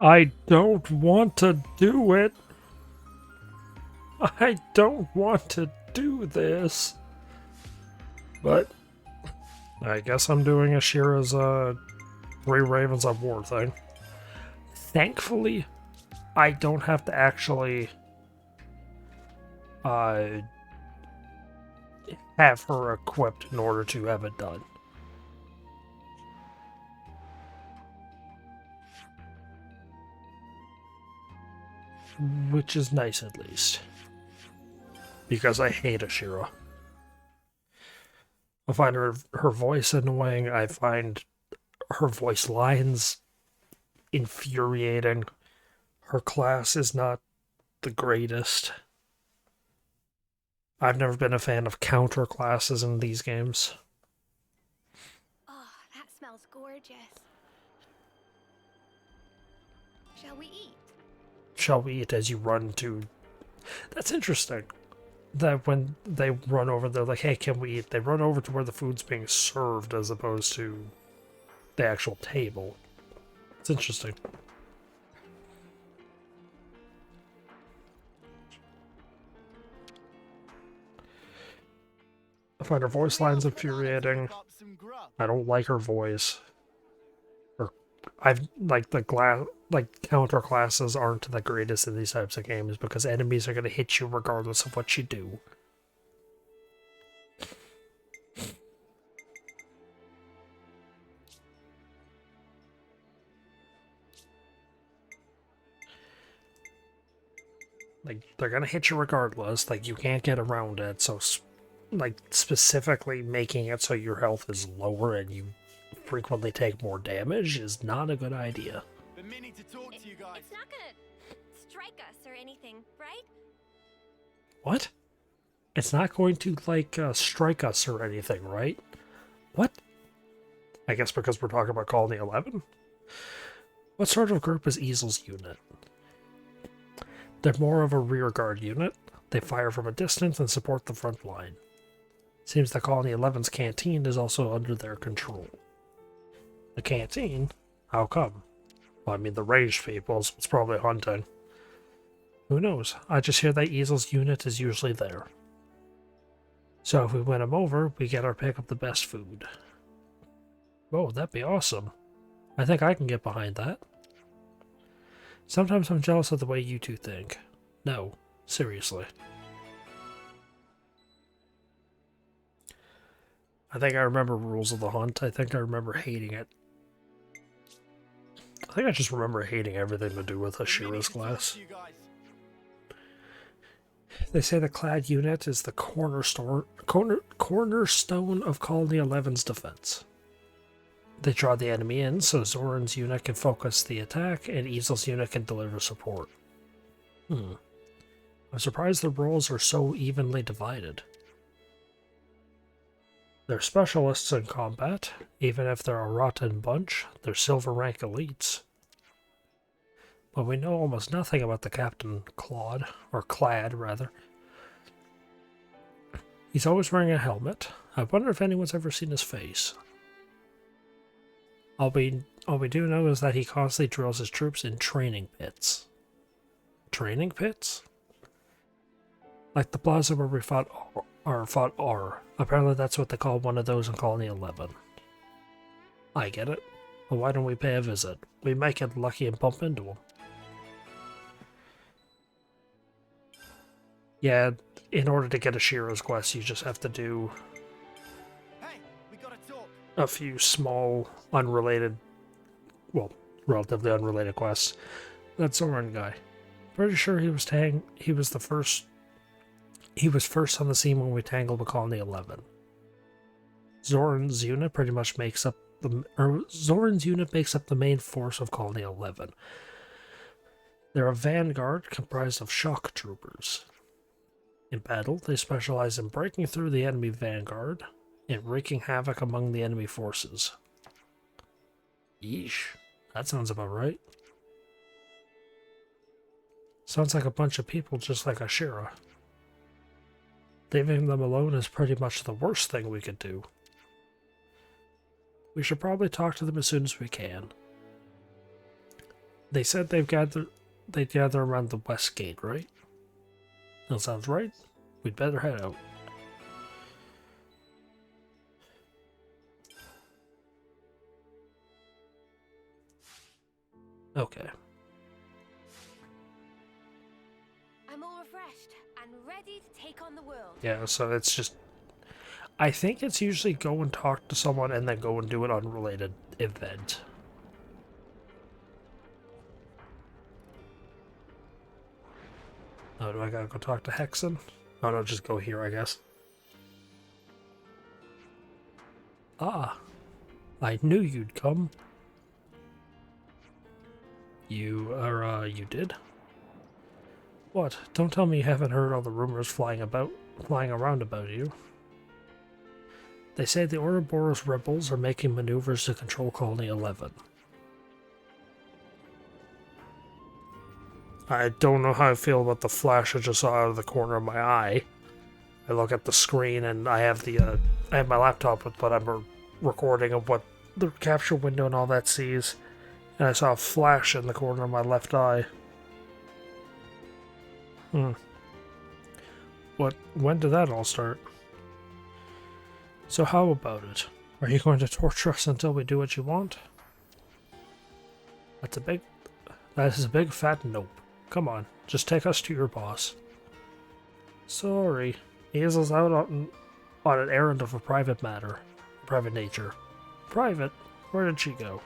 I don't want to do it. I don't want to do this. But I guess I'm doing Ashera's Three Ravens of War thing. Thankfully, I don't have to actually uh, have her equipped in order to have it done. Which is nice at least. Because I hate Ashera. I find her voice annoying. I find her voice lines infuriating. Her class is not the greatest. I've never been a fan of counter classes in these games. Oh, that smells gorgeous. Shall we eat? Shall we eat as you run to... That's interesting. That when they run over, they're like, hey, can we eat? They run over to where the food's being served as opposed to the actual table. It's interesting. I find her voice lines infuriating. I don't like her voice. Or I've like counter classes aren't the greatest in these types of games because enemies are gonna hit you regardless of what you do. Like they're gonna hit you regardless. Like you can't get around it. So like specifically making it so your health is lower and you frequently take more damage is not a good idea. Been meaning to talk to you guys. It's not gonna strike us or anything, right? What? It's not going to like strike us or anything, right? What? I guess because we're talking about Colony 11? What sort of group is Easel's unit? They're more of a rearguard unit. They fire from a distance and support the front line. Seems the Colony 11's canteen is also under their control. The canteen? How come? Well, I mean, the ranged people, so it's probably hunting. Who knows? I just hear that Easel's unit is usually there. So if we win them over, we get our pick of the best food. Oh, that'd be awesome. I think I can get behind that. Sometimes I'm jealous of the way you two think. No, seriously. I think I remember Rules of the Hunt. I think I remember hating it. I think I just remember hating everything to do with Ashera's class. They say the clad unit is the cornerstone of Colony 11's defense. They draw the enemy in so Zoran's unit can focus the attack and Easel's unit can deliver support. I'm surprised the roles are so evenly divided. They're specialists in combat. Even if they're a rotten bunch, they're silver rank elites. But we know almost nothing about the Captain Claude, or Clad, rather. He's always wearing a helmet. I wonder if anyone's ever seen his face. All we do know is that he constantly drills his troops in training pits. Training pits? Like the plaza where we fought R. Apparently that's what they call one of those in Colony 11. I get it. Well, why don't we pay a visit? We might get lucky and bump into him. Yeah, in order to get Ashera's quest, you just have to do a few small, unrelated, well, relatively unrelated quests. That Zoran guy. Pretty sure he was first on the scene when we tangled with Colony 11. Zoran's unit makes up the main force of Colony 11. They're a vanguard comprised of shock troopers. In battle, they specialize in breaking through the enemy vanguard and wreaking havoc among the enemy forces. Yeesh, that sounds about right. Sounds like a bunch of people just like Ashera. Leaving them alone is pretty much the worst thing we could do. We should probably talk to them as soon as we can. They said they'd gather around the west gate, right? That sounds right. We'd better head out. Okay. I'm all refreshed and ready to take on the world. Yeah, so it's just... I think it's usually go and talk to someone and then go and do an unrelated event. Oh, do I gotta go talk to Hexen? Oh no, just go here, I guess. Ah, I knew you'd come. You did? What? Don't tell me you haven't heard all the rumors flying around about you. They say the Ouroboros rebels are making maneuvers to control Colony 11. I don't know how I feel about the flash I just saw out of the corner of my eye. I look at the screen and I have my laptop with what I'm recording of what the capture window and all that sees, and I saw a flash in the corner of my left eye. When did that all start? So how about it? Are you going to torture us until we do what you want? That is a big fat nope. Come on, just take us to your boss. Sorry, Hazel's out on an errand of a private nature. Private? Where did she go?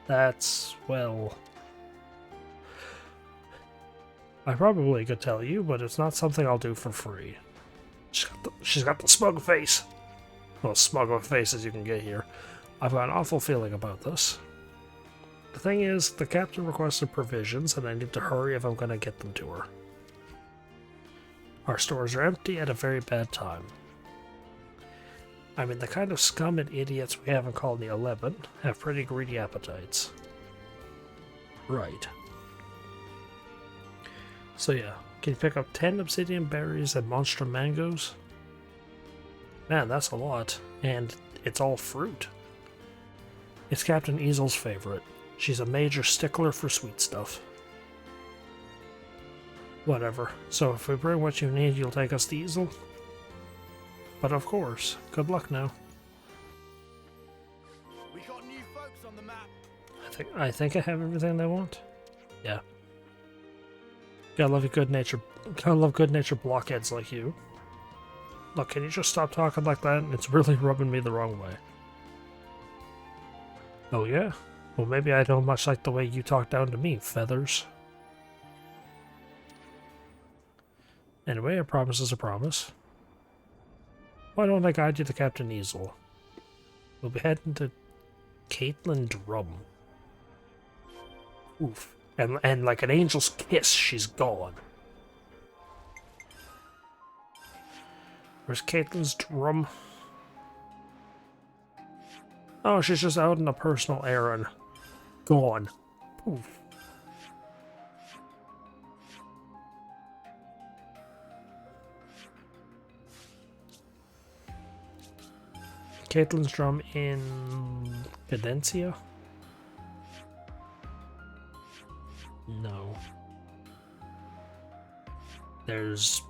That's, well... I probably could tell you, but it's not something I'll do for free. She's got the smug face. Well, as smug of a face as you can get here. I've got an awful feeling about this. The thing is, the captain requested provisions, and I need to hurry if I'm going to get them to her. Our stores are empty at a very bad time. I mean, the kind of scum and idiots we have in Colony 11 have pretty greedy appetites. Right. So yeah, can you pick up 10 obsidian berries and monster mangoes? Man, that's a lot, and it's all fruit. It's Captain Easel's favorite. She's a major stickler for sweet stuff. Whatever, so if we bring what you need, you'll take us to Easel? But of course, good luck now. We got new folks on the map. I think I have everything they want. Yeah. Gotta love good natured blockheads like you. Look, can you just stop talking like that? It's really rubbing me the wrong way. Oh yeah? Well, maybe I don't much like the way you talk down to me, Feathers. Anyway, a promise is a promise. Why don't I guide you to Captain Easel? We'll be heading to Caitlin Drum. Oof. And like an angel's kiss, she's gone. Where's Caitlin's Drum? Oh, she's just out on a personal errand. Gone. Poof. Caitlin's Drum in Cadencia? No. There's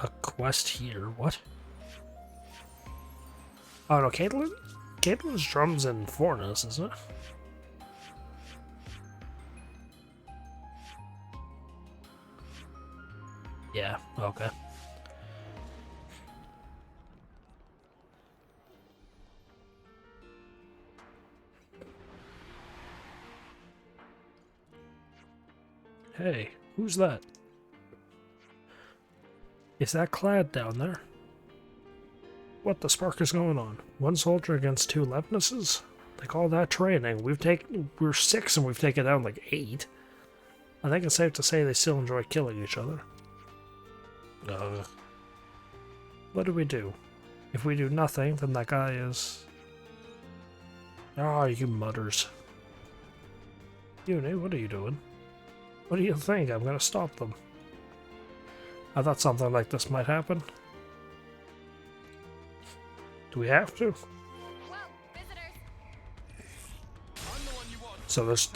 a quest here. What? Oh no, Caitlin's Drum's in Fornas, isn't it? Yeah, okay. Hey, who's that? Is that Clad down there? What the spark is going on? One soldier against 2 Levinuses? They call that training. We're 6 and we've taken down like 8. I think it's safe to say they still enjoy killing each other. What do we do? If we do nothing, then that guy is... Ah, you mutters. Uni, what are you doing? What do you think? I'm gonna stop them. I thought something like this might happen. Do we have to? Whoa, visitors! I'm the one So there's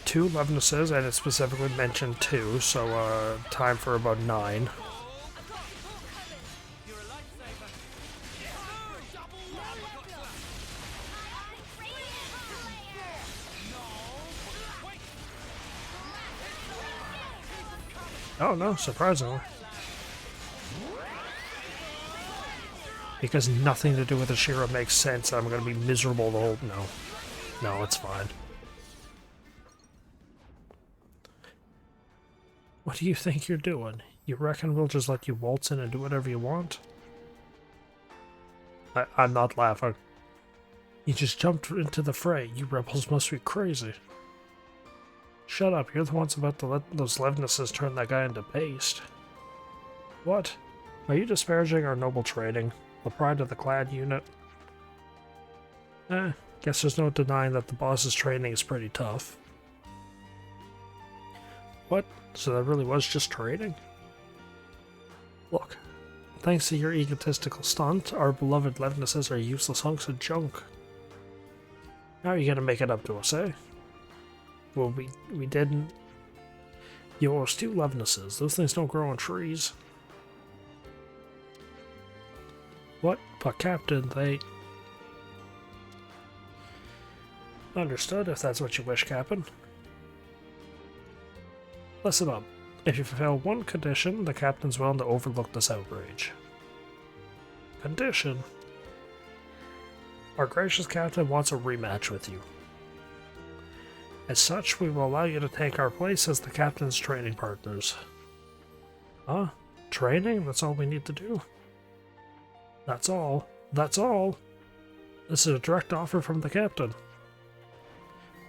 2 Levenesses, and it specifically mentioned 2, so time for about 9. Oh no, surprisingly. Because nothing to do with Ashera makes sense, I'm gonna be miserable the whole... No. No, it's fine. What do you think you're doing? You reckon we'll just let you waltz in and do whatever you want? I'm not laughing. You just jumped into the fray. You rebels must be crazy. Shut up, you're the ones about to let those Levenesses turn that guy into paste. What? Are you disparaging our noble training? The pride of the Clad unit? Guess there's no denying that the boss's training is pretty tough. What? So that really was just training? Look, thanks to your egotistical stunt, our beloved Levenesses are useless hunks of junk. How are you gonna make it up to us, eh? Well, we didn't... You owe us 2 Levenesses. Those things don't grow on trees. What? But Captain, they... Understood, if that's what you wish, Captain. Listen up. If you fulfill one condition, the Captain's willing to overlook this outrage. Condition? Our gracious Captain wants a rematch with you. As such, we will allow you to take our place as the Captain's training partners. Huh? Training? That's all we need to do? That's all. That's all! This is a direct offer from the Captain.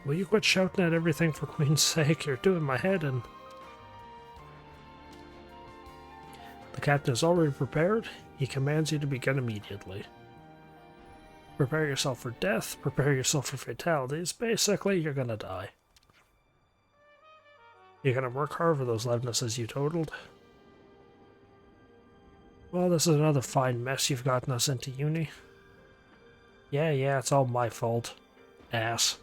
Will you quit shouting at everything for Queen's sake? You're doing my head in. The Captain is already prepared. He commands you to begin immediately. Prepare yourself for death, prepare yourself for fatalities. Basically, you're gonna die. You're gonna work hard for those Levenesses you totaled. Well, this is another fine mess you've gotten us into, uni. Yeah, it's all my fault. Ass.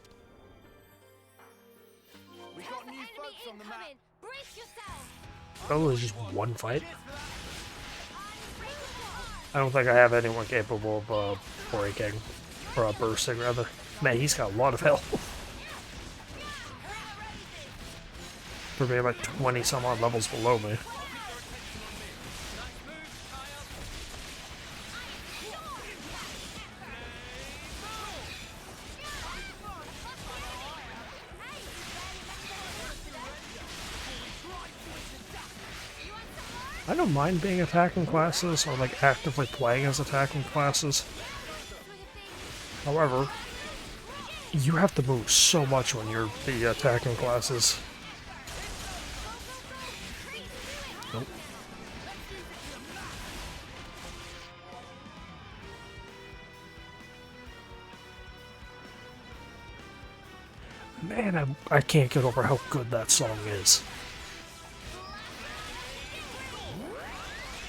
We got new folks on the map. Brace yourself. Oh, there's just one fight? I don't think I have anyone capable of breaking, or bursting rather. Man, he's got a lot of health. For being like 20 some odd levels below me. I don't mind being attacking classes, or like actively playing as attacking classes. However, you have to move so much when you're the attacking classes. Nope. Man, I can't get over how good that song is.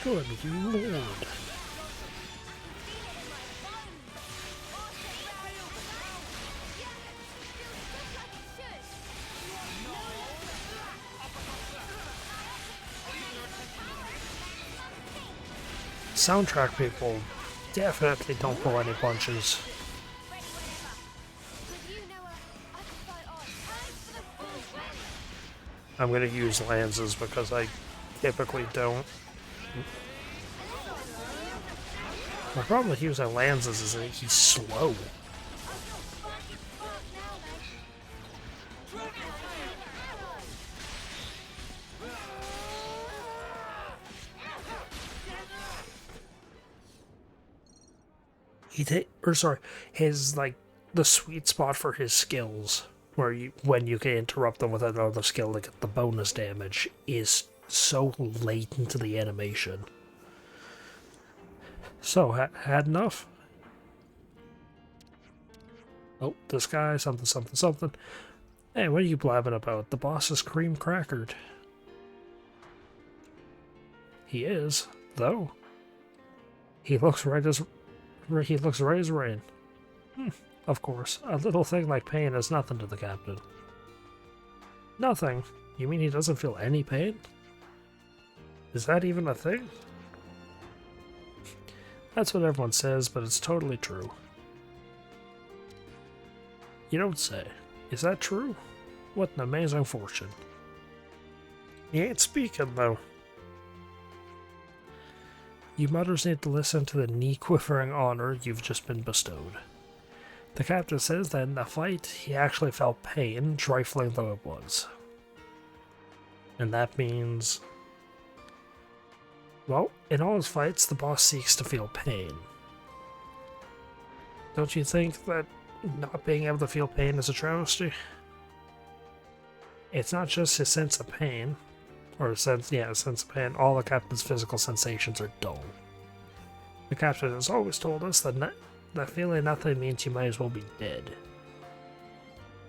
Good lord. Soundtrack people definitely don't pull any punches. I'm gonna use Lances because I typically don't. My problem with using Lances is that he's slow. His like the sweet spot for his skills, where when you can interrupt them with another skill to get the bonus damage, is so late into the animation. So, had enough? Oh, this guy, something. Hey, what are you blabbing about? The boss is cream crackered. He is, though. He looks right as rain. Of course, a little thing like pain is nothing to the captain. Nothing? You mean he doesn't feel any pain? Is that even a thing? That's what everyone says, but it's totally true. You don't say. Is that true? What an amazing fortune. He ain't speaking, though. You mutters need to listen to the knee-quivering honor you've just been bestowed. The captain says that in the fight, he actually felt pain, trifling though it was. And that means... well, in all his fights, the boss seeks to feel pain. Don't you think that not being able to feel pain is a travesty? It's not just his sense of pain, or a sense of pain. All the captain's physical sensations are dull. The captain has always told us that feeling nothing means you might as well be dead.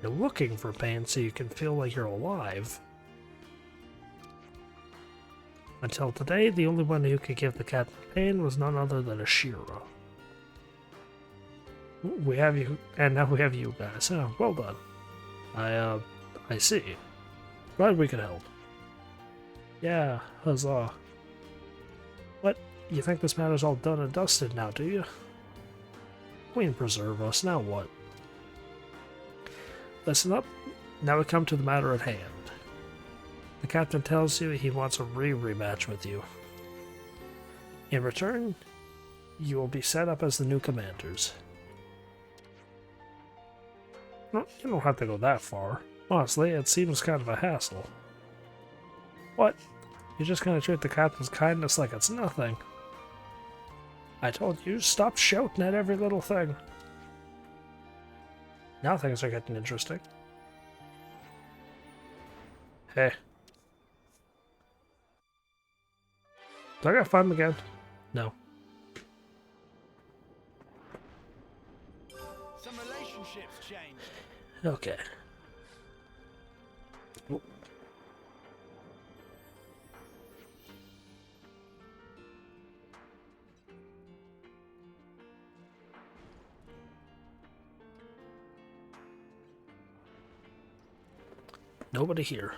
You're looking for pain so you can feel like you're alive. Until today, the only one who could give the captain pain was none other than Ashera. We have you, and now we have you guys. Oh, well done. I see. Glad we could help. Yeah, huzzah. What? You think this matter's all done and dusted now, do you? Queen preserve us, now what? Listen up. Now we come to the matter at hand. The captain tells you he wants a rematch with you. In return, you will be set up as the new commanders. No, you don't have to go that far. Honestly, it seems kind of a hassle. What? You're just gonna treat the captain's kindness like it's nothing. I told you, stop shouting at every little thing. Now things are getting interesting. Hey. Do I gotta find him again? No. Some relationships change. Okay. Oh. Nobody here.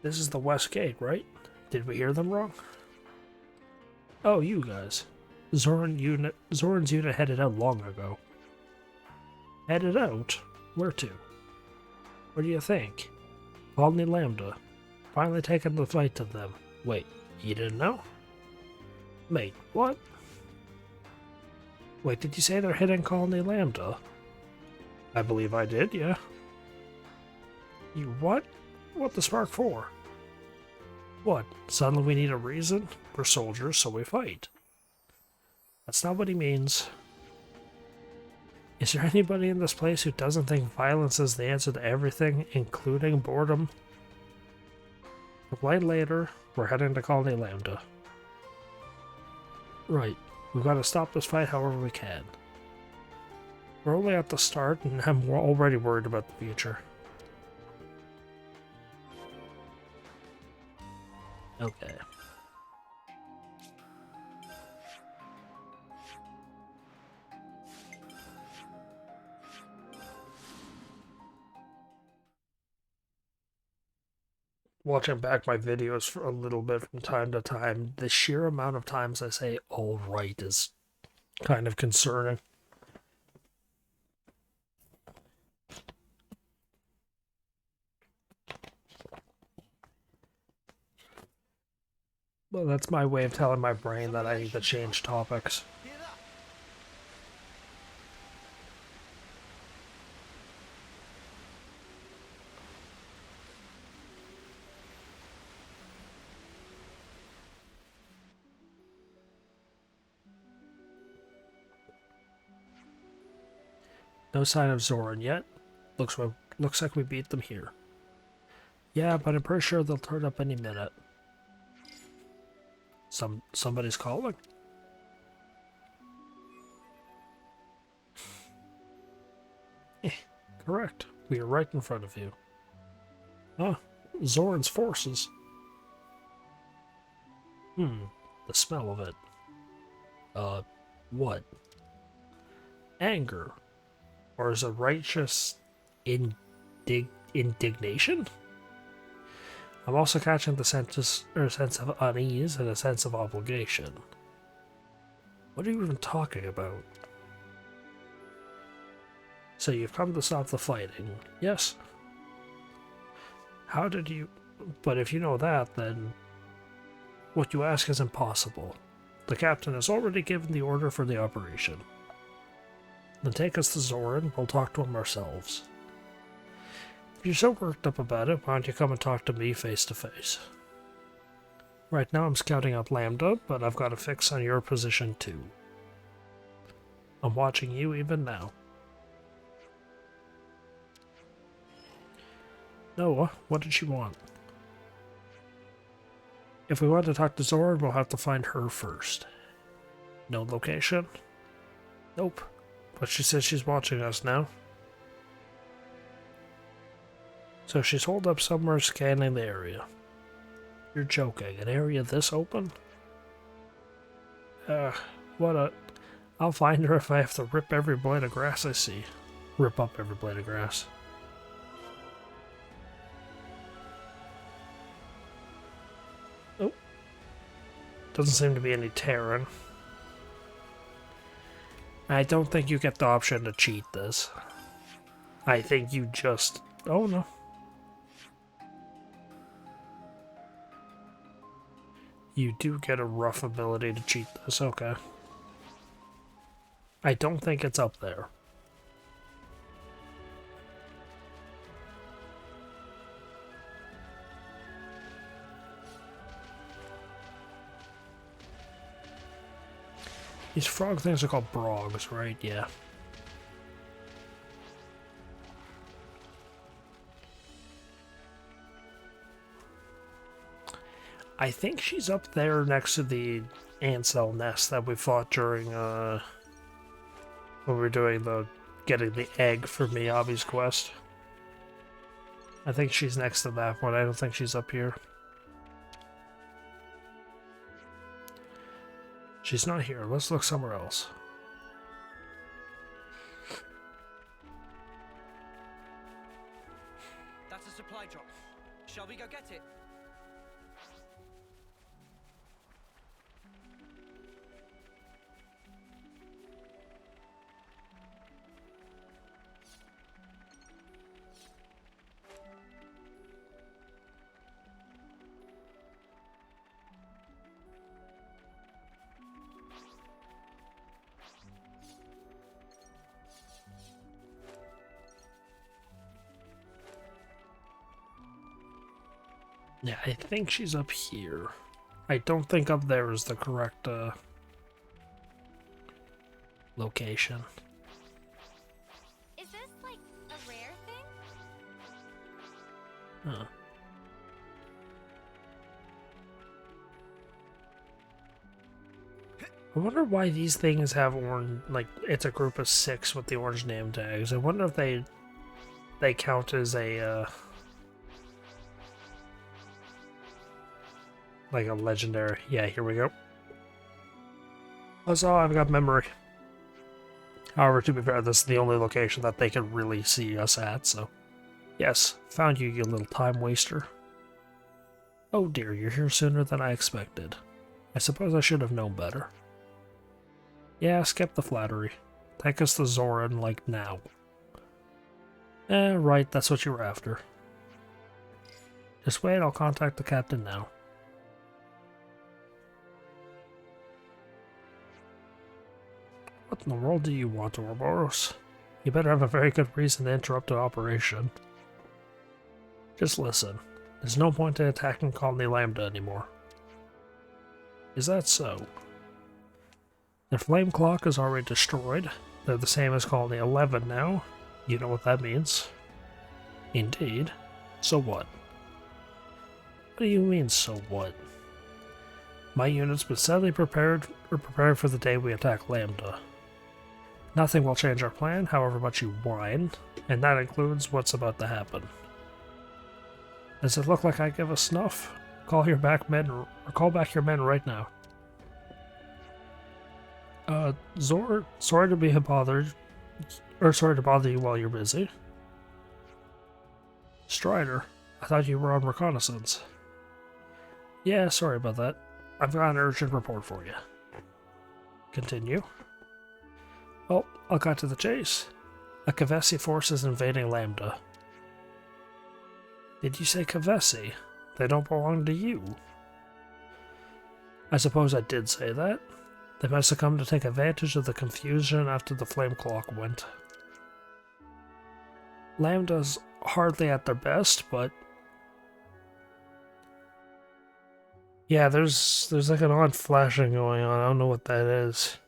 This is the west gate, right? Did we hear them wrong? Oh, you guys. Zoran's unit headed out long ago. Headed out? Where to? What do you think? Colony Lambda. Finally taking the fight to them. Wait, you didn't know? Mate, what? Wait, did you say they're hitting Colony Lambda? I believe I did, yeah. You what? What the spark for? What? Suddenly we need a reason? We're soldiers, so we fight. That's not what he means. Is there anybody in this place who doesn't think violence is the answer to everything, including boredom? Complain later. We're heading to Colony Lambda. Right. We've got to stop this fight however we can. We're only at the start, and I'm already worried about the future. Okay. Watching back my videos for a little bit from time to time, the sheer amount of times I say "all right" is kind of concerning. Well, that's my way of telling my brain that I need to change topics. Hear that? No sign of Zoran yet. Looks like we beat them here. Yeah, but I'm pretty sure they'll turn up any minute. Somebody's calling? Correct. We are right in front of you. Ah, Zoran's forces. The smell of it. What? Anger? Or is it righteous indignation? I'm also catching the sense of unease and a sense of obligation. What are you even talking about? So you've come to stop the fighting, yes? How did you... But if you know that, then what you ask is impossible. The captain has already given the order for the operation. Then take us to Zoran, we'll talk to him ourselves. If you're so worked up about it, why don't you come and talk to me face to face? Right now I'm scouting out Lambda, but I've got a fix on your position too. I'm watching you even now. Noah, what did she want? If we want to talk to Zoran, we'll have to find her first. No location? Nope. But she says she's watching us now. So she's holed up somewhere scanning the area. You're joking. An area this open? What a... I'll find her if I have to rip every blade of grass I see. Rip up every blade of grass. Oh. Doesn't seem to be any Terran. I don't think you get the option to cheat this. I think you just... Oh no. You do get a rough ability to cheat this, okay. I don't think it's up there. These frog things are called brogs, right? Yeah. I think she's up there next to the ant cell nest that we fought during, when we were doing the getting the egg for Miyabi's quest. I think she's next to that one. I don't think she's up here. She's not here. Let's look somewhere else. That's a supply drop. Shall we go get it? Yeah, I think she's up here. I don't think up there is the correct location. Is this like a rare thing? Huh. I wonder why these things have orange, like, it's a group of 6 with the orange name tags. I wonder if they count as a, like a legendary. Yeah, here we go. That's all I've got memory. However, to be fair, this is the only location that they can really see us at, so... Yes, found you, you little time waster. Oh dear, you're here sooner than I expected. I suppose I should have known better. Yeah, skip the flattery. Take us to Zoran, like, now. Right, that's what you were after. Just wait, I'll contact the captain now. What in the world do you want, Ouroboros? You better have a very good reason to interrupt an operation. Just listen. There's no point in attacking Colony Lambda anymore. Is that so? The flame clock is already destroyed. They're the same as Colony 11 now. You know what that means. Indeed. So what? What do you mean, so what? My unit's been steadily prepared for the day we attack Lambda. Nothing will change our plan, however much you whine, and that includes what's about to happen. Does it look like I give a snuff? Call your back men, or call back your men right now. Sorry to be bothered, Or sorry to bother you while you're busy. Strider, I thought you were on reconnaissance. Yeah, sorry about that. I've got an urgent report for you. Continue. Oh, I'll cut to the chase. A Kavesi force is invading Lambda. Did you say Kavesi? They don't belong to you. I suppose I did say that. They must have come to take advantage of the confusion after the flame clock went. Lambda's hardly at their best, but yeah, there's like an odd flashing going on. I don't know what that is.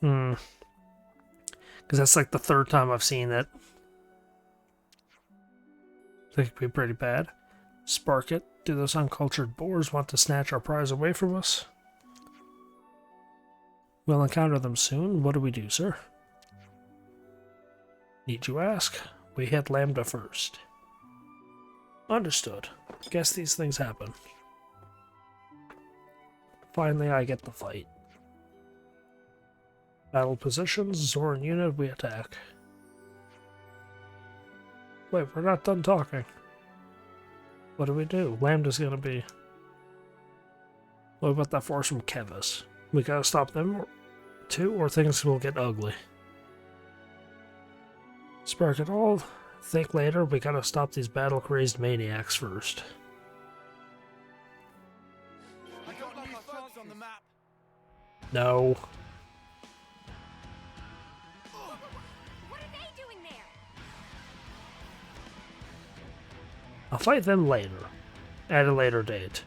Because that's like the third time I've seen it. I think it could be pretty bad. Spark it. Do those uncultured boars want to snatch our prize away from us? We'll encounter them soon. What do we do, sir? Need you ask? We hit Lambda first. Understood. Guess these things happen. Finally, I get the fight. Battle positions, Zoran unit, we attack. Wait, we're not done talking. What do we do? Lambda's gonna be... What about that force from Kevis? We gotta stop them too, or things will get ugly. Spark it all. Think later, we gotta stop these battle-crazed maniacs first. I got new thugs on the map. No. What are they doing there? I'll fight them later. At a later date.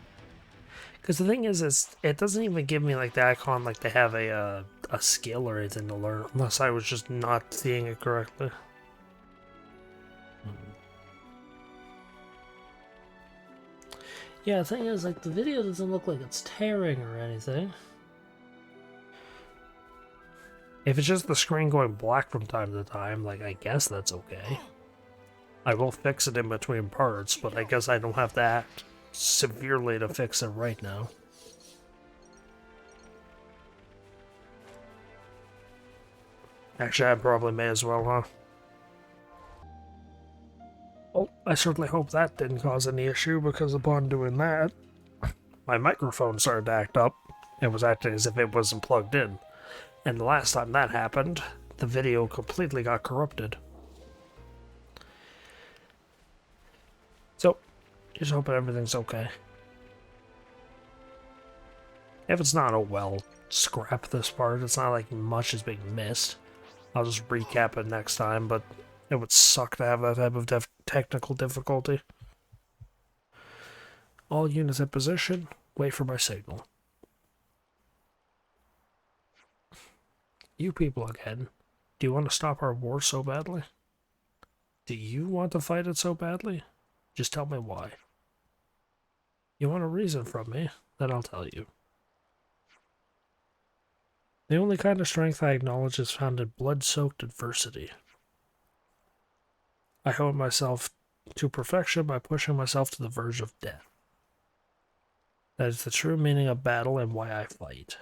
Because the thing is, it doesn't even give me like the icon like they have a skill or anything to learn, unless I was just not seeing it correctly. Yeah, the thing is, like, the video doesn't look like it's tearing or anything. If it's just the screen going black from time to time, like, I guess that's okay. I will fix it in between parts, but I guess I don't have to act severely to fix it right now. Actually, I probably may as well, huh? Oh, I certainly hope that didn't cause any issue, because upon doing that, my microphone started to act up. It was acting as if it wasn't plugged in. And the last time that happened, the video completely got corrupted. So, just hoping everything's okay. If it's not, oh well, scrap this part. It's not like much is being missed. I'll just recap it next time, but it would suck to have that type of technical difficulty. All units in position. Wait for my signal. You people again. Do you want to stop our war so badly? Do you want to fight it so badly? Just tell me why. You want a reason from me? Then I'll tell you. The only kind of strength I acknowledge is found in blood-soaked adversity. I hone myself to perfection by pushing myself to the verge of death. That is the true meaning of battle and why I fight.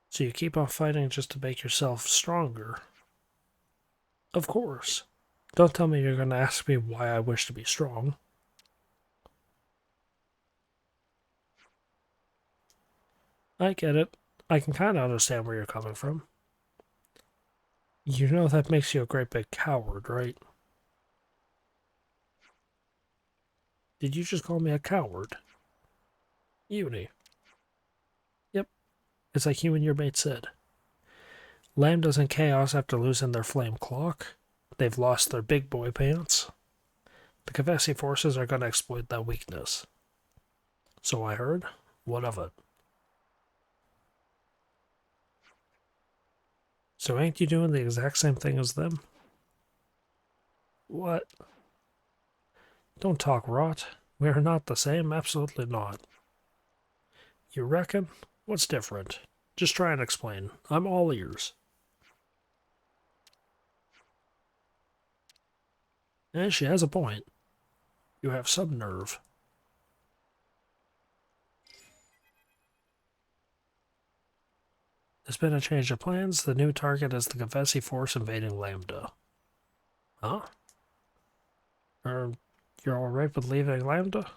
So you keep on fighting just to make yourself stronger? Of course. Don't tell me you're going to ask me why I wish to be strong. I get it. I can kind of understand where you're coming from. You know that makes you a great big coward, right? Did you just call me a coward? Uni. Yep. It's like you and your mate said. Lambda's in chaos after losing their flame clock. They've lost their big boy pants. The Kavesi forces are going to exploit that weakness. So I heard. What of it? So ain't you doing the exact same thing as them? What? Don't talk rot. We are not the same, absolutely not. You reckon? What's different? Just try and explain. I'm all ears. And she has a point. You have some nerve. There's been a change of plans. The new target is the Confessi force invading Lambda. Huh? You're alright with leaving Lambda?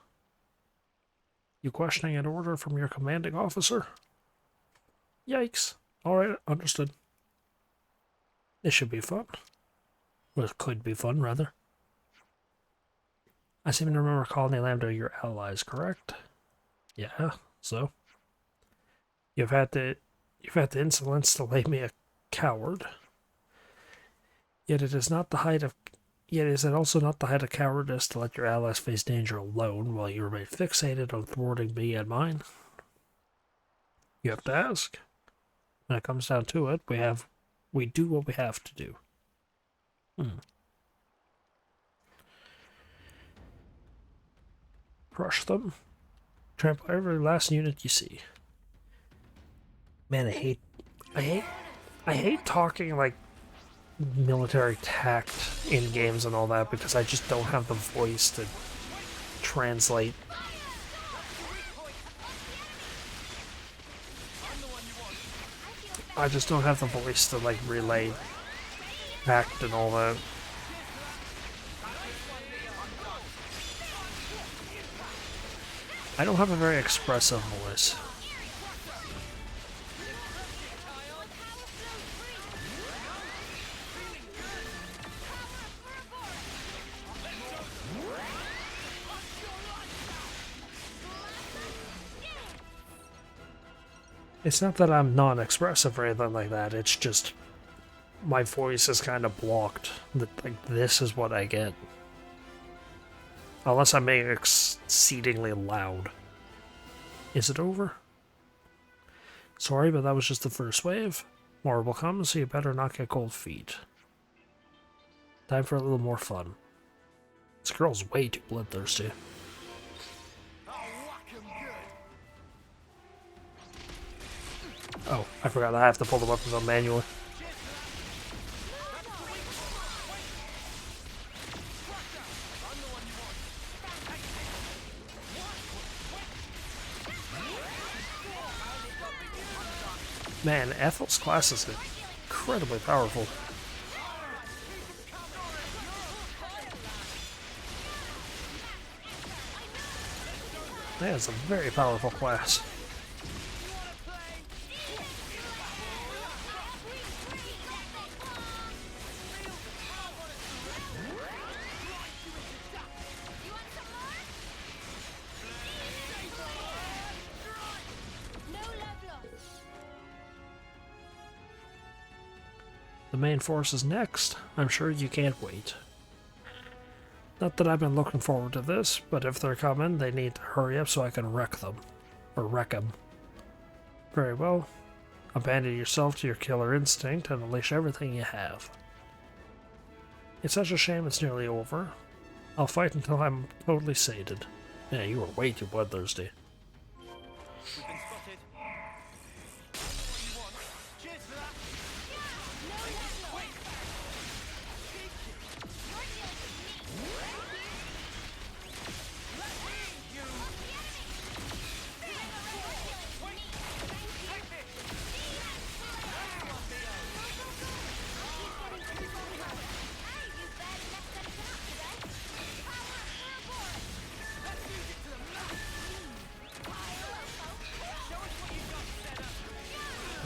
You questioning an order from your commanding officer? Yikes. Alright, understood. This should be fun. Well, it could be fun, rather. I seem to remember Colony Lambda are your allies, correct? Yeah, so? You've had the insolence to lay me a coward. Yet it is it also not the height of cowardice to let your allies face danger alone while you remain fixated on thwarting me and mine? You have to ask. When it comes down to it, we do what we have to do. Crush them. Trample every last unit you see. Man, I hate talking like military tact in games and all that because I just don't have the voice to translate. I just don't have the voice to like relay tact and all that. I don't have a very expressive voice. It's not that I'm non-expressive or anything like that, it's just my voice is kind of blocked. Like, this is what I get. Unless I'm being exceedingly loud. Is it over? Sorry, but that was just the first wave. More will come, so you better not get cold feet. Time for a little more fun. This girl's way too bloodthirsty. Oh, I forgot I have to pull the weapons on manually. Man, Ethel's class is incredibly powerful. That is a very powerful class. The main force is next. I'm sure you can't wait. Not that I've been looking forward to this, but if they're coming, they need to hurry up so I can wreck them. Or wreck them. Very well. Abandon yourself to your killer instinct and unleash everything you have. It's such a shame it's nearly over. I'll fight until I'm totally sated. Yeah, you were way too bloodthirsty.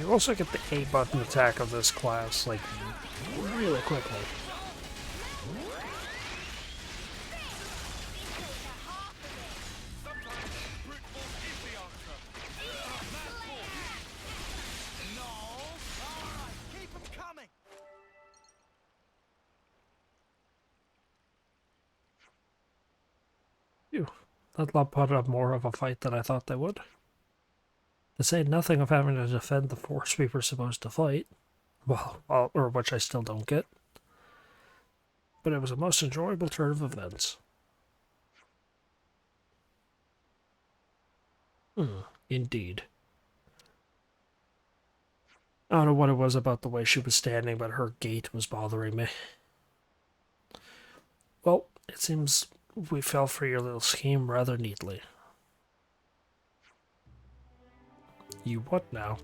You also get the A button attack of this class, like, really quickly. Phew, that lot put up more of a fight than I thought they would. To say nothing of having to defend the force we were supposed to fight. Well, or which I still don't get. But it was a most enjoyable turn of events. Indeed. I don't know what it was about the way she was standing, but her gait was bothering me. Well, it seems we fell for your little scheme rather neatly. You what now?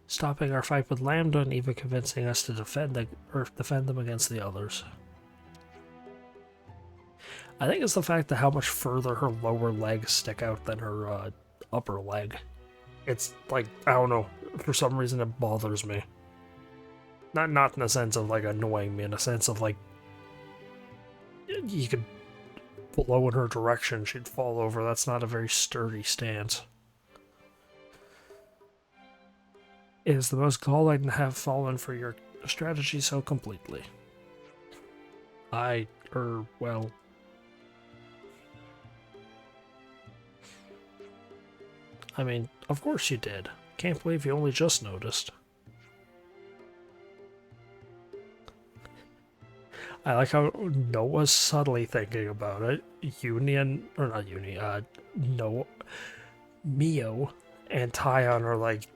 stopping our fight with Lambda and even convincing us to defend them against the others. I think it's the fact that how much further her lower legs stick out than her upper leg. It's like, I don't know, for some reason it bothers me. Not in a sense of like annoying me, in a sense of like, you could blow in her direction, she'd fall over. That's not a very sturdy stance. It is the most galling to have fallen for your strategy so completely. Well... I mean, of course you did. Can't believe you only just noticed. I like how Noah's subtly thinking about it. Mio and Tyon are like,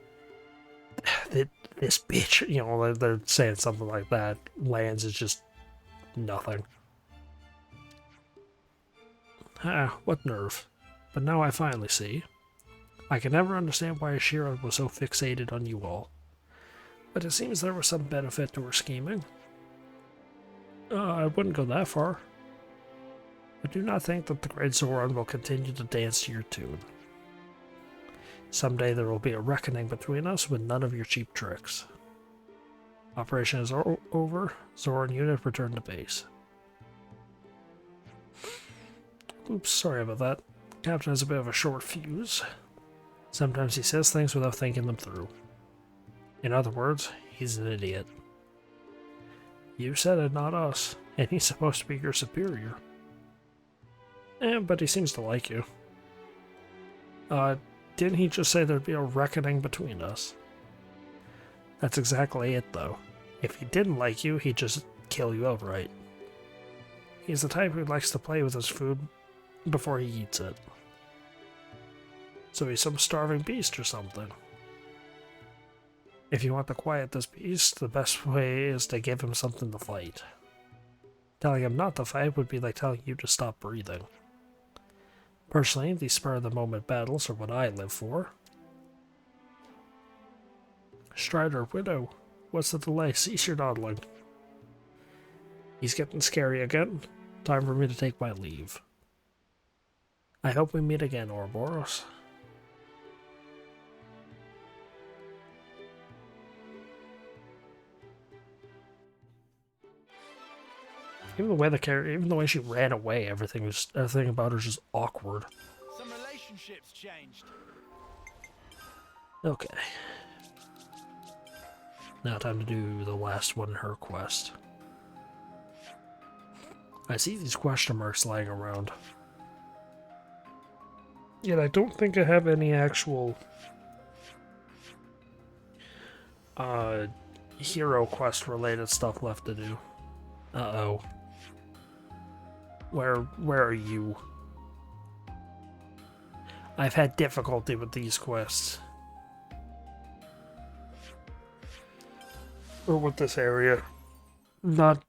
this bitch, you know, they're saying something like that. Lance is just nothing. Ah, what nerve. But now I finally see. I can never understand why Ashera was so fixated on you all. But it seems there was some benefit to her scheming. I wouldn't go that far. I do not think that the great Zoran will continue to dance to your tune. Someday there will be a reckoning between us with none of your cheap tricks. Operation is over. Zoran unit return to base. Oops, sorry about that. Captain has a bit of a short fuse. Sometimes he says things without thinking them through. In other words, he's an idiot. You said it, not us, and he's supposed to be your superior. But he seems to like you. Didn't he just say there'd be a reckoning between us? That's exactly it, though. If he didn't like you, he'd just kill you outright. He's the type who likes to play with his food before he eats it. So he's some starving beast or something. If you want to quiet this beast, the best way is to give him something to fight. Telling him not to fight would be like telling you to stop breathing. Personally, these spur-of-the-moment battles are what I live for. Strider, Widow, what's the delay? Cease your dawdling. He's getting scary again. Time for me to take my leave. I hope we meet again, Ouroboros. Even the way she ran away, everything about her was just awkward. Some relationships changed. Okay. Now time to do the last one in her quest. I see these question marks lying around. Yet I don't think I have any actual hero quest related stuff left to do. Uh-oh. Where are you? I've had difficulty with these quests. Or with this area. Not...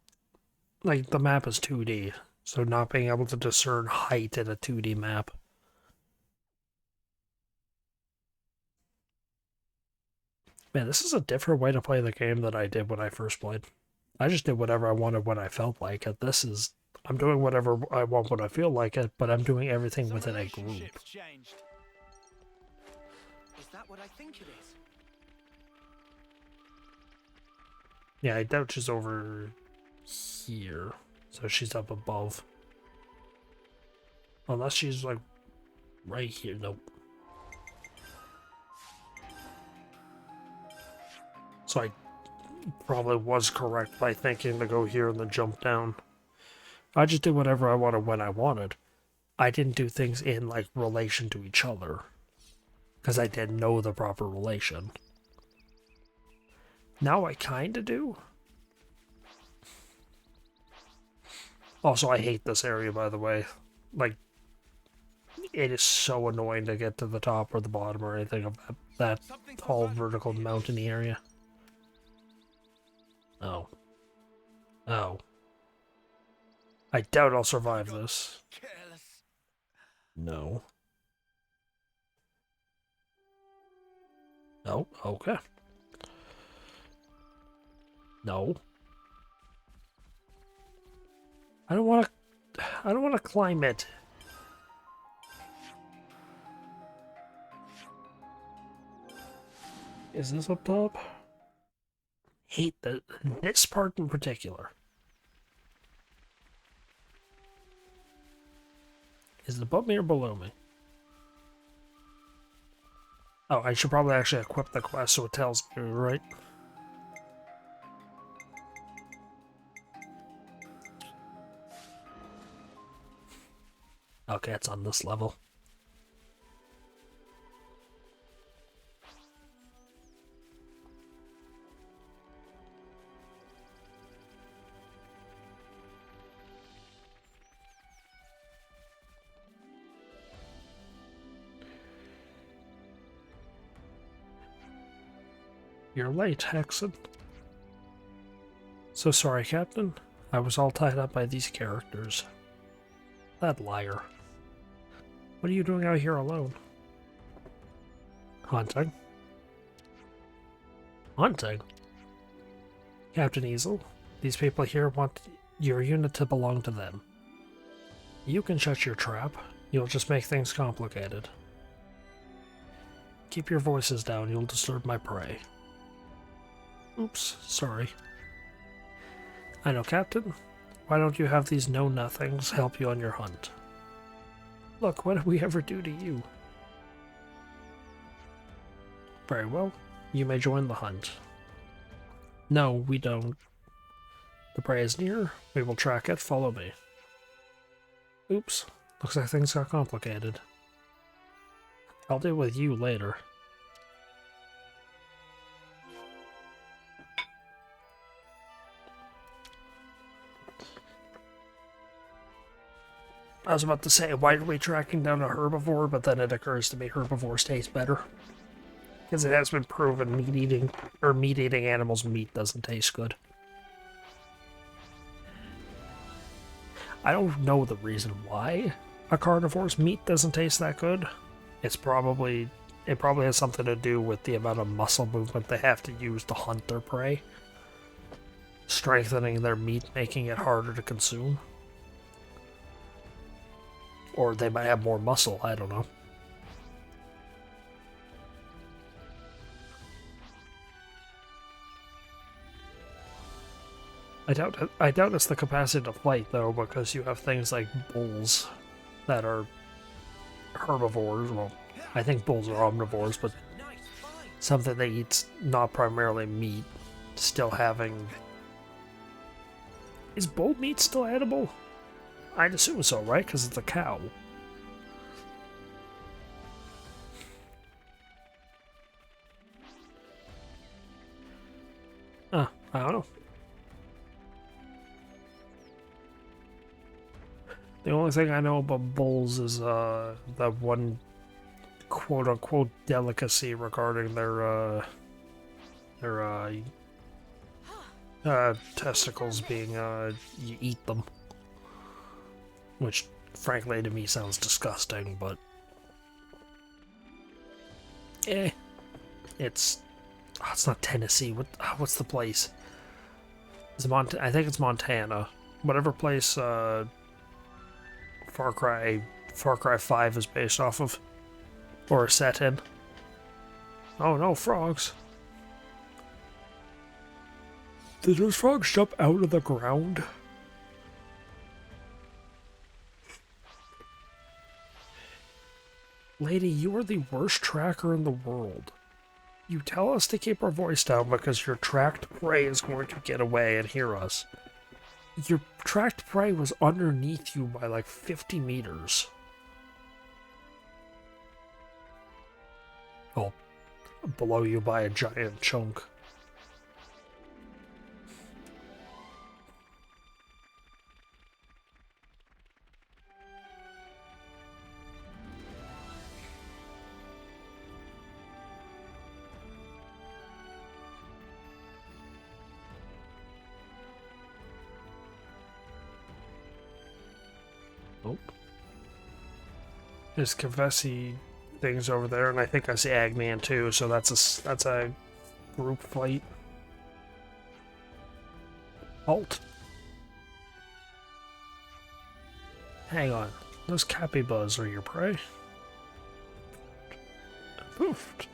like, the map is 2D, so not being able to discern height in a 2D map. Man, this is a different way to play the game than I did when I first played. I just did whatever I wanted when I felt like it. This is... I'm doing whatever I want when I feel like it, but I'm doing everything within a group. Changed. Is that what I think it is? Yeah, I doubt she's over here. So she's up above. Unless she's like right here. Nope. So I probably was correct by thinking to go here and then jump down. I just did whatever I wanted when I wanted. I didn't do things in like relation to each other. Because I didn't know the proper relation. Now I kinda do. Also, I hate this area, by the way. Like, it is so annoying to get to the top or the bottom or anything of that tall vertical mountainy area. Oh. Oh. I doubt I'll survive this. Careless. No. Oh, okay. No. I don't want to climb it. Is this up top? Hate this part in particular. Is it above me or below me? Oh, I should probably actually equip the quest so it tells me, right? Okay, it's on this level. You're late, Hexen. So sorry, Captain. I was all tied up by these characters. That liar. What are you doing out here alone? Hunting? Hunting? Captain Easel, these people here want your unit to belong to them. You can shut your trap. You'll just make things complicated. Keep your voices down, you'll disturb my prey. Oops, sorry. I know, Captain. Why don't you have these know-nothings help you on your hunt? Look, what did we ever do to you? Very well. You may join the hunt. No, we don't. The prey is near. We will track it. Follow me. Oops. Looks like things got complicated. I'll deal with you later. I was about to say, why are we tracking down a herbivore, but then it occurs to me herbivores taste better. Because it has been proven meat-eating animals' meat doesn't taste good. I don't know the reason why a carnivore's meat doesn't taste that good. It probably has something to do with the amount of muscle movement they have to use to hunt their prey, strengthening their meat, making it harder to consume. Or they might have more muscle, I don't know. I doubt it's the capacity to fight, though, because you have things like bulls that are herbivores. Well, I think bulls are omnivores, but something that eats not primarily meat, still having... Is bull meat still edible? I'd assume so, right? Because it's a cow. I don't know. The only thing I know about bulls is that one quote-unquote delicacy regarding their testicles being you eat them. Which, frankly, to me sounds disgusting, but... It's not Tennessee. What's the place? I think it's Montana. Whatever place, Far Cry 5 is based off of. Or set in. Oh no, frogs. Did those frogs jump out of the ground? Lady, you are the worst tracker in the world. You tell us to keep our voice down because your tracked prey is going to get away and hear us. Your tracked prey was underneath you by like 50 meters. Oh, below you by a giant chunk. Nope. There's Kavesi things over there, and I think I see Eggman too, so that's a group fight. Halt. Hang on. Those capybaras are your prey. Poofed.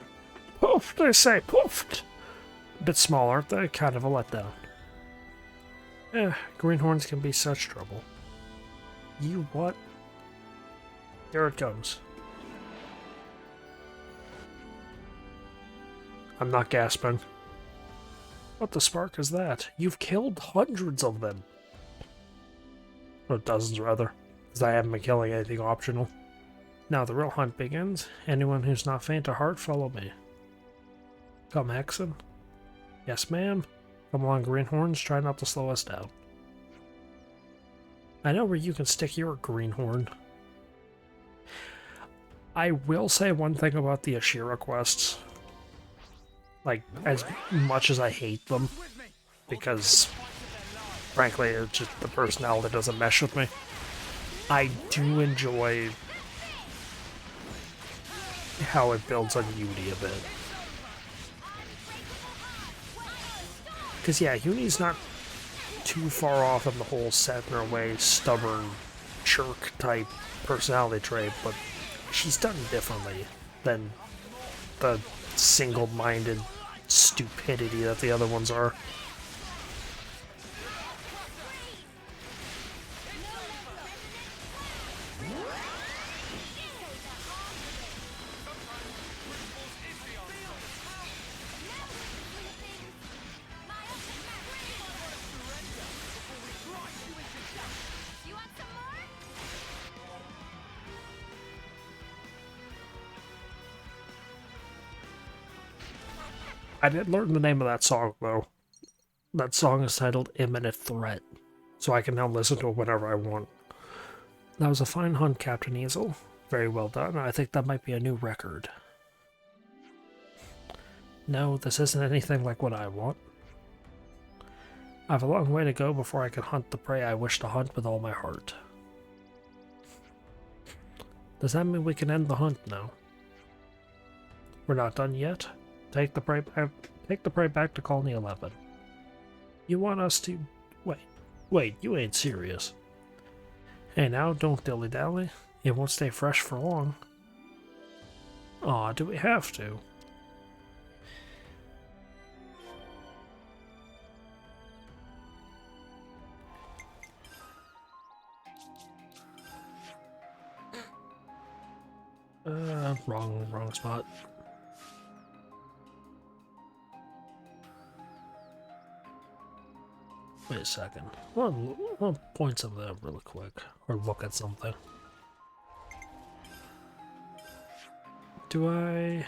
Poofed, I say, poofed. A bit small, aren't they? Kind of a letdown. Greenhorns can be such trouble. You what? Here it comes. I'm not gasping. What the spark is that? You've killed hundreds of them. Or dozens, rather. Because I haven't been killing anything optional. Now the real hunt begins. Anyone who's not faint of heart, follow me. Come, Hexen. Yes, ma'am. Come along, Greenhorns. Try not to slow us down. I know where you can stick your greenhorn. I will say one thing about the Ashera quests. Like, as much as I hate them, because, frankly, it's just the personality doesn't mesh with me, I do enjoy how it builds on Uni a bit. Because, yeah, Uni's not too far off in the whole set in her way, stubborn, jerk type personality trait, but she's done differently than the single-minded stupidity that the other ones are. I did learn the name of that song, though. That song is titled Imminent Threat, so I can now listen to it whenever I want. That was a fine hunt, Captain Easel. Very well done. I think that might be a new record. No, this isn't anything like what I want. I have a long way to go before I can hunt the prey I wish to hunt with all my heart. Does that mean we can end the hunt now? We're not done yet? Take the prey back to Colony 11. You want us to... Wait, you ain't serious. Hey now, don't dilly-dally. It won't stay fresh for long. Aw, do we have to? Wrong spot. Wait a second. I'll point something out really quick. Or look at something. Do I...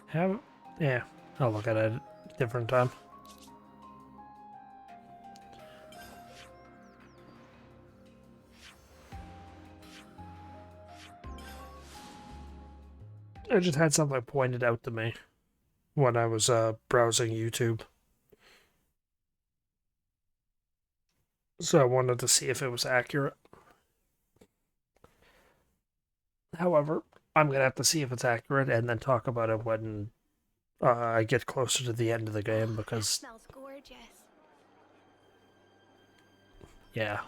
have... Yeah, I'll look at it at a different time. I just had something pointed out to me when I was browsing YouTube. So I wanted to see if it was accurate. However, I'm going to have to see if it's accurate and then talk about it when I get closer to the end of the game, because... Smells gorgeous. Yeah,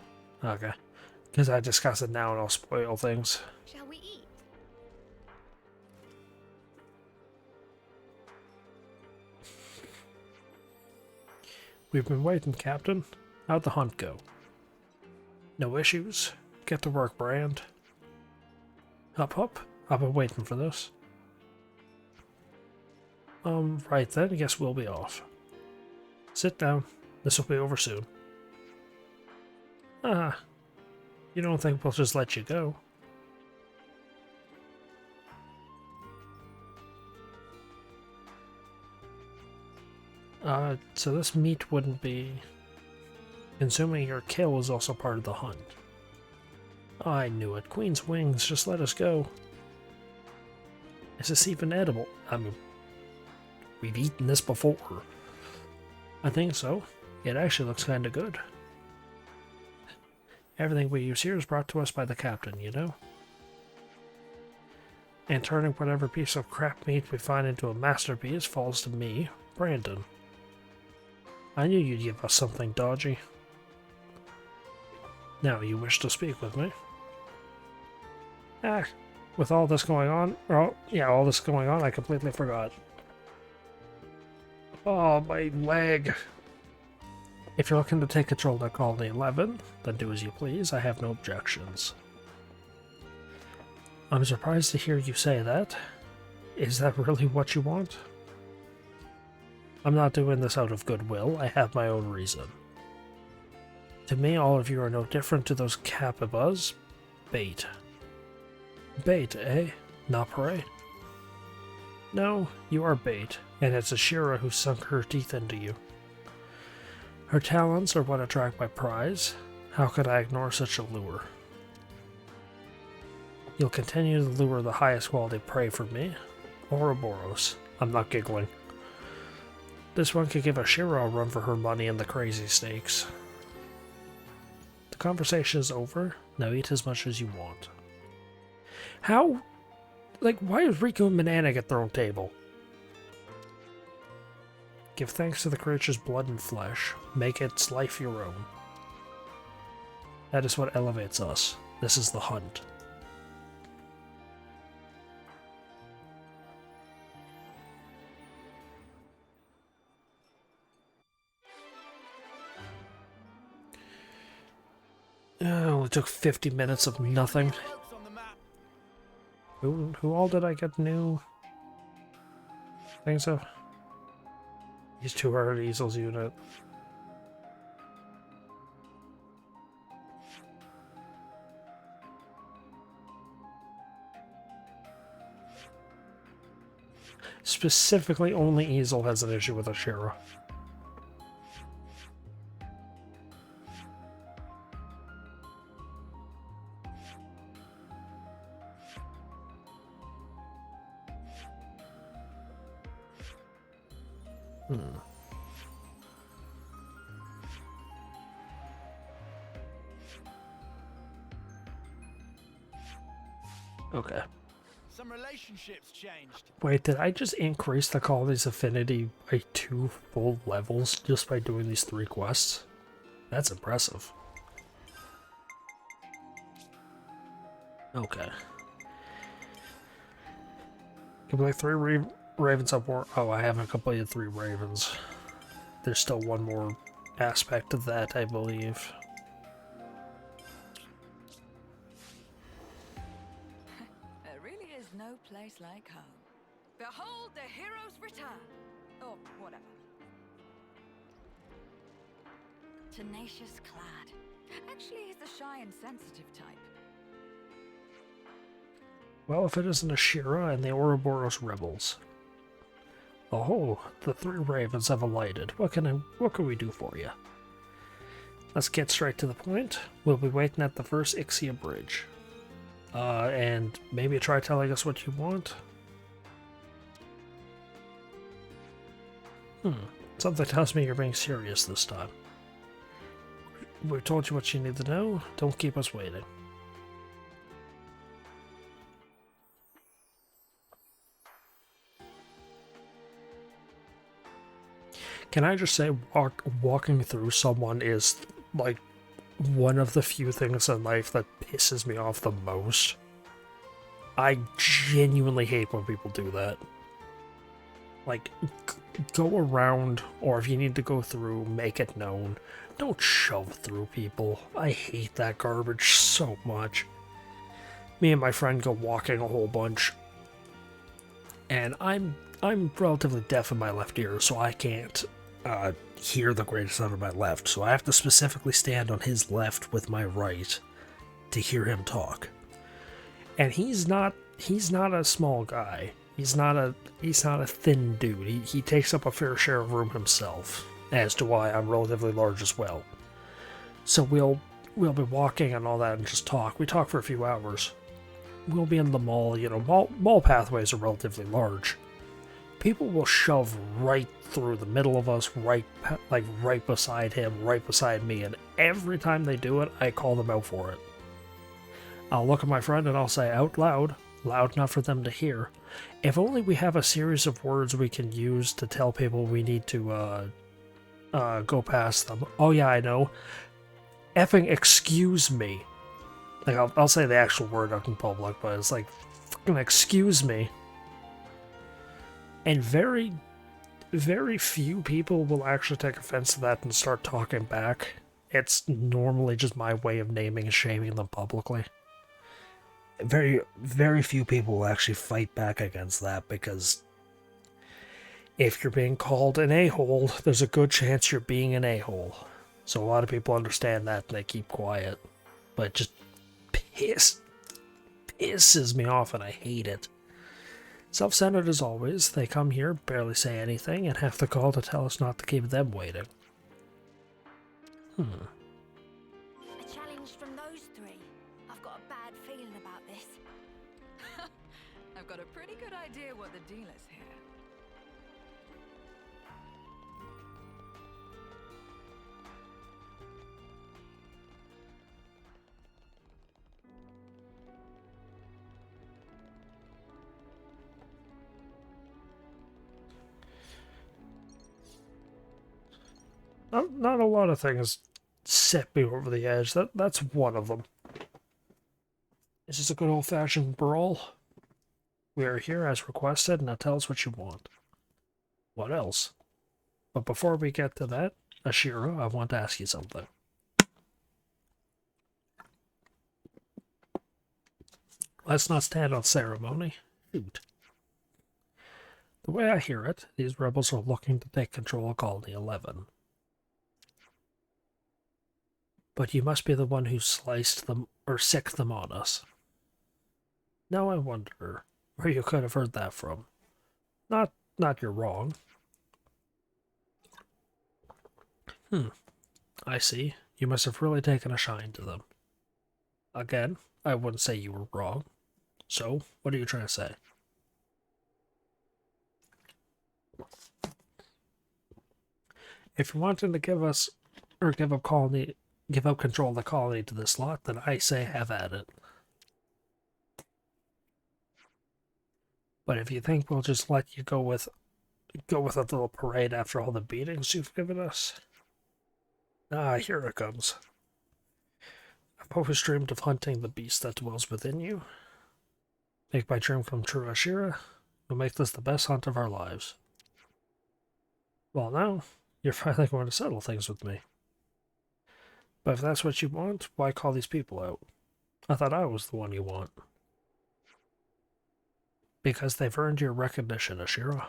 okay. Because I discuss it now and I'll spoil things. Shall we eat? We've been waiting, Captain. How'd the hunt go? No issues? Get to work, Brand. Up. I've been waiting for this. Right then, I guess we'll be off. Sit down. This will be over soon. You don't think we'll just let you go? So this meat wouldn't be... Consuming your kill is also part of the hunt. I knew it. Queen's wings, just let us go. Is this even edible? I mean, we've eaten this before. I think so. It actually looks kinda good. Everything we use here is brought to us by the captain, you know? And turning whatever piece of crap meat we find into a masterpiece falls to me, Brandon. I knew you'd give us something dodgy. Now, you wish to speak with me? With all this going on... Oh, yeah, all this going on, I completely forgot. Oh, my leg. If you're looking to take control of Colony 11, then do as you please. I have no objections. I'm surprised to hear you say that. Is that really what you want? I'm not doing this out of goodwill. I have my own reason. To me, all of you are no different to those capybas. Bait. Bait, eh? Not prey? No, you are bait, and it's Ashera who sunk her teeth into you. Her talents are what attract my prize. How could I ignore such a lure? You'll continue to lure the highest quality prey for me. Ouroboros. I'm not giggling. This one could give Ashera a run for her money in the crazy stakes. The conversation is over. Now eat as much as you want. How? Like, why is Riku and Manana at their own table? Give thanks to the creature's blood and flesh. Make its life your own. That is what elevates us. This is the hunt. Only took 50 minutes of nothing. Folks on the map. Who all did I get new things of? He's too hard Easel's unit. Specifically, only Easel has an issue with Ashera. Okay. Some relationships changed. Wait, did I just increase the colony's affinity by 2 full levels just by doing these 3 quests? That's impressive. Okay. Complete 3 ravens up war. Oh, I haven't completed 3 ravens. There's still one more aspect of that, I believe. There really is no place like home. Behold the hero's return! Or whatever. Tenacious clad. Actually, he's the shy and sensitive type. Well, if it isn't Ashera and the Ouroboros rebels. Oh, the 3 ravens have alighted. What can we do for you? Let's get straight to the point. We'll be waiting at the first Ixia bridge. And maybe try telling us what you want. Something tells me you're being serious this time. We've told you what you need to know. Don't keep us waiting. Can I just say, walking through someone is, like, one of the few things in life that pisses me off the most. I genuinely hate when people do that. Like, go around, or if you need to go through, make it known. Don't shove through people. I hate that garbage so much. Me and my friend go walking a whole bunch, and I'm relatively deaf in my left ear, so I can't hear the greatest out of my left, so I have to specifically stand on his left with my right to hear him talk. And he's not a small guy. He's not a thin dude. He takes up a fair share of room himself, as to why I'm relatively large as well. So we'll be walking and all that and just talk. We talk for a few hours. We'll be in the mall, you know, mall pathways are relatively large. People will shove right through the middle of us, right beside him, right beside me, and every time they do it, I call them out for it. I'll look at my friend and I'll say out loud enough for them to hear, If only we have a series of words we can use to tell people we need to go past them. Oh yeah, I know. Effing excuse me. Like, I'll say the actual word out in public, but it's like, fucking excuse me. And very, very few people will actually take offense to that and start talking back. It's normally just my way of naming and shaming them publicly. Very, very few people will actually fight back against that, because if you're being called an a-hole, there's a good chance you're being an a-hole. So a lot of people understand that and they keep quiet. But it just pisses me off and I hate it. Self-centered as always, they come here, barely say anything, and have the call to tell us not to keep them waiting. A challenge from those three. I've got a bad feeling about this. I've got a pretty good idea what the deal is here. Not a lot of things set me over the edge. That's one of them. This is a good old-fashioned brawl. We are here as requested, now tell us what you want. What else? But before we get to that, Ashera, I want to ask you something. Let's not stand on ceremony. Shoot. The way I hear it, these rebels are looking to take control of Colony 11. But you must be the one who sliced them, or sicked them on us. Now I wonder where you could have heard that from. Not you're wrong. I see. You must have really taken a shine to them. Again, I wouldn't say you were wrong. So, what are you trying to say? If you're wanting to give us, or give up control of the colony to this lot, then I say have at it. But if you think we'll just let you go with a little parade after all the beatings you've given us, here it comes. I've always dreamed of hunting the beast that dwells within you. Make my dream come true, Ashera. We'll make this the best hunt of our lives. Well, now, you're finally going to settle things with me. But if that's what you want, why call these people out? I thought I was the one you want. Because they've earned your recognition, Ashera.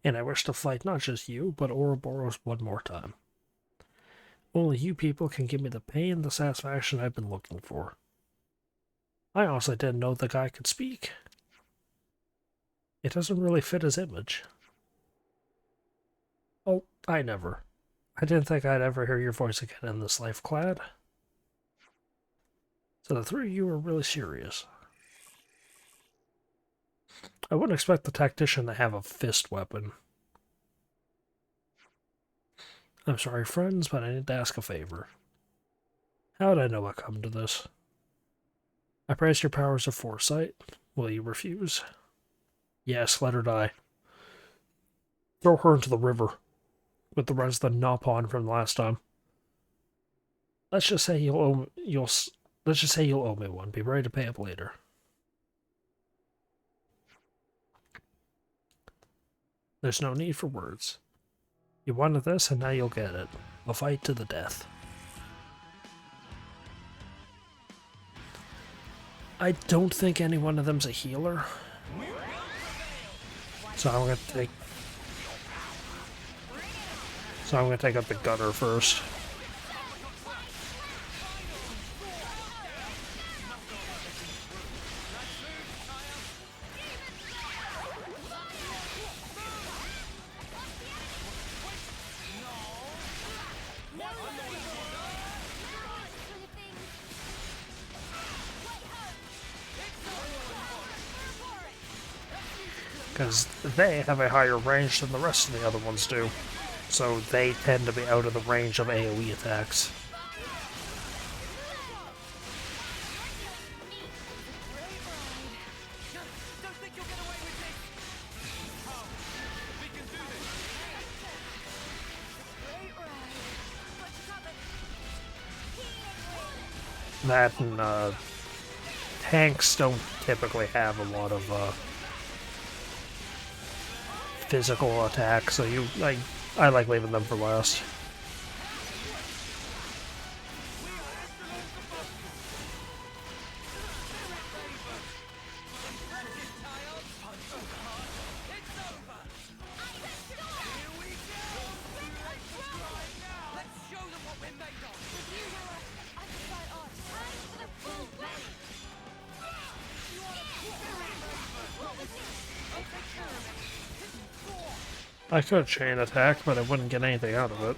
And I wish to fight not just you, but Ouroboros one more time. Only you people can give me the pain, the satisfaction I've been looking for. I honestly didn't know the guy could speak. It doesn't really fit his image. Oh, I didn't think I'd ever hear your voice again in this life, Clad. So the three of you are really serious. I wouldn't expect the tactician to have a fist weapon. I'm sorry, friends, but I need to ask a favor. How did I know I come to this? I praise your powers of foresight. Will you refuse? Yes, let her die. Throw her into the river with the rest of the napalm from last time. Let's just say you'll owe me one. Be ready to pay up later. There's no need for words. You wanted this, and now you'll get it. A fight to the death. I don't think any one of them's a healer. So I'm gonna take out the gunner first. Because they have a higher range than the rest of the other ones do. So they tend to be out of the range of AoE attacks. think you'll get away with this? Oh, we can do this. Great ride. What's covered? That and tanks don't typically have a lot of physical attacks, so I like leaving them for last. I could chain attack, but I wouldn't get anything out of it.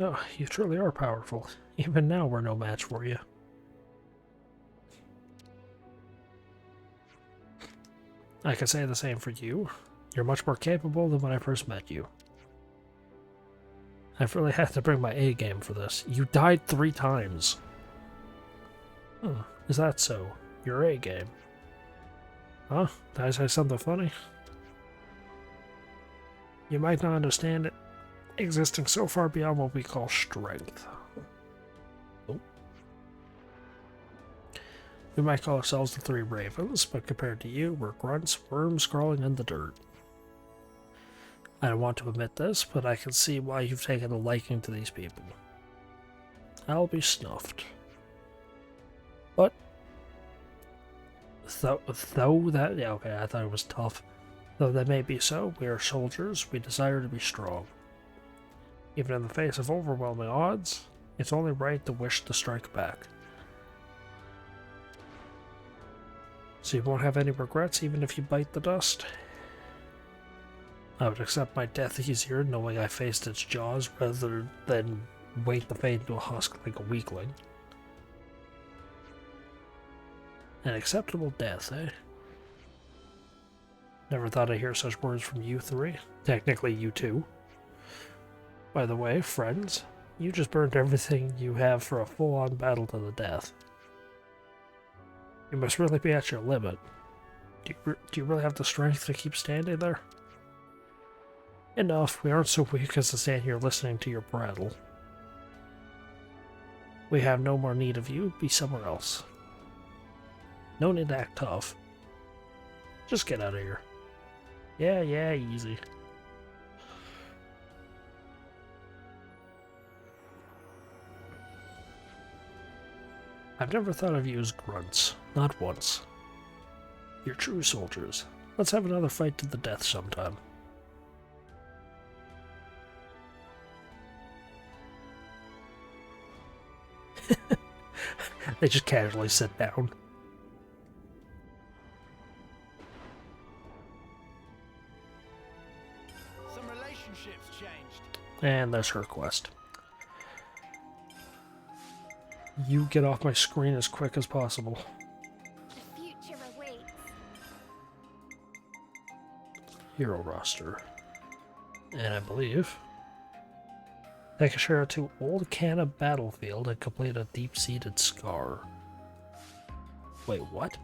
Oh, you truly are powerful. Even now, we're no match for you. I can say the same for you. You're much more capable than when I first met you. I've really had to bring my A game for this. You died 3 times. Is that so? Your A game. Huh? Did I say something funny? You might not understand it. Existing so far beyond what we call strength. Oh. We might call ourselves the 3 Ravens, but compared to you, we're grunts, worms crawling in the dirt. I don't want to admit this, but I can see why you've taken a liking to these people. I'll be snuffed. But, though that, yeah, okay, I thought it was tough. Though that may be so, we are soldiers, we desire to be strong. Even in the face of overwhelming odds, it's only right to wish to strike back. So you won't have any regrets even if you bite the dust? I would accept my death easier knowing I faced its jaws rather than wait to fade into a husk like a weakling. An acceptable death, eh? Never thought I'd hear such words from you 3. Technically, you 2. By the way, friends, you just burned everything you have for a full-on battle to the death. You must really be at your limit. Do you really have the strength to keep standing there? Enough, we aren't so weak as to stand here listening to your prattle. We have no more need of you, be somewhere else. No need to act tough. Just get out of here. Yeah, easy. I've never thought of you as grunts, not once. You're true soldiers. Let's have another fight to the death sometime. They just casually sit down. Some relationships changed. And there's her quest. You get off my screen as quick as possible. The future awaits. Hero roster. And I believe... Take Ashera to Old Canna Battlefield and complete a deep-seated scar. Wait, what?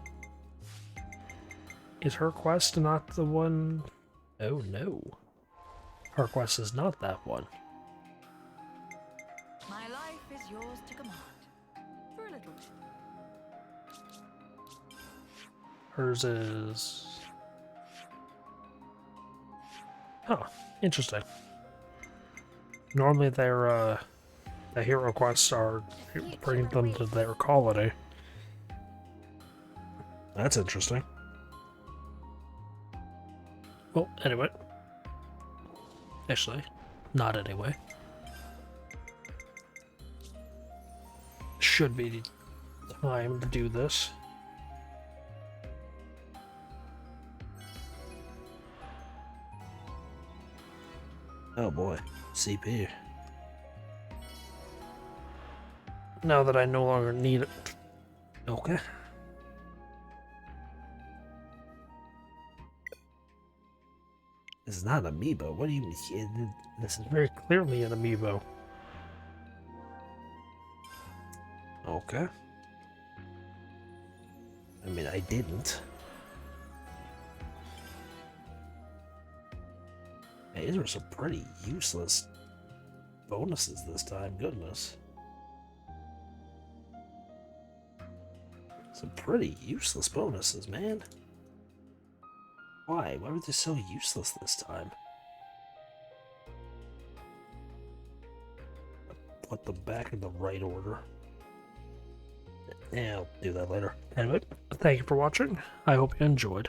Is her quest not the one... Oh no. Her quest is not that one. My life is yours to command. For a little bit. Hers is... Huh, interesting. Normally their, the hero quests are bring them to their colony. That's interesting. Well, anyway. Actually, not anyway. Should be time to do this. Oh boy, CP. Now that I no longer need it. Okay. This is not an amiibo. What do you mean? This is very clearly an amiibo. Okay. I mean, I didn't. Hey, these are some pretty useless bonuses this time. Goodness. Some pretty useless bonuses, man. Why? Why were they so useless this time? Put them back in the right order. Yeah, I'll do that later. Anyway, thank you for watching. I hope you enjoyed.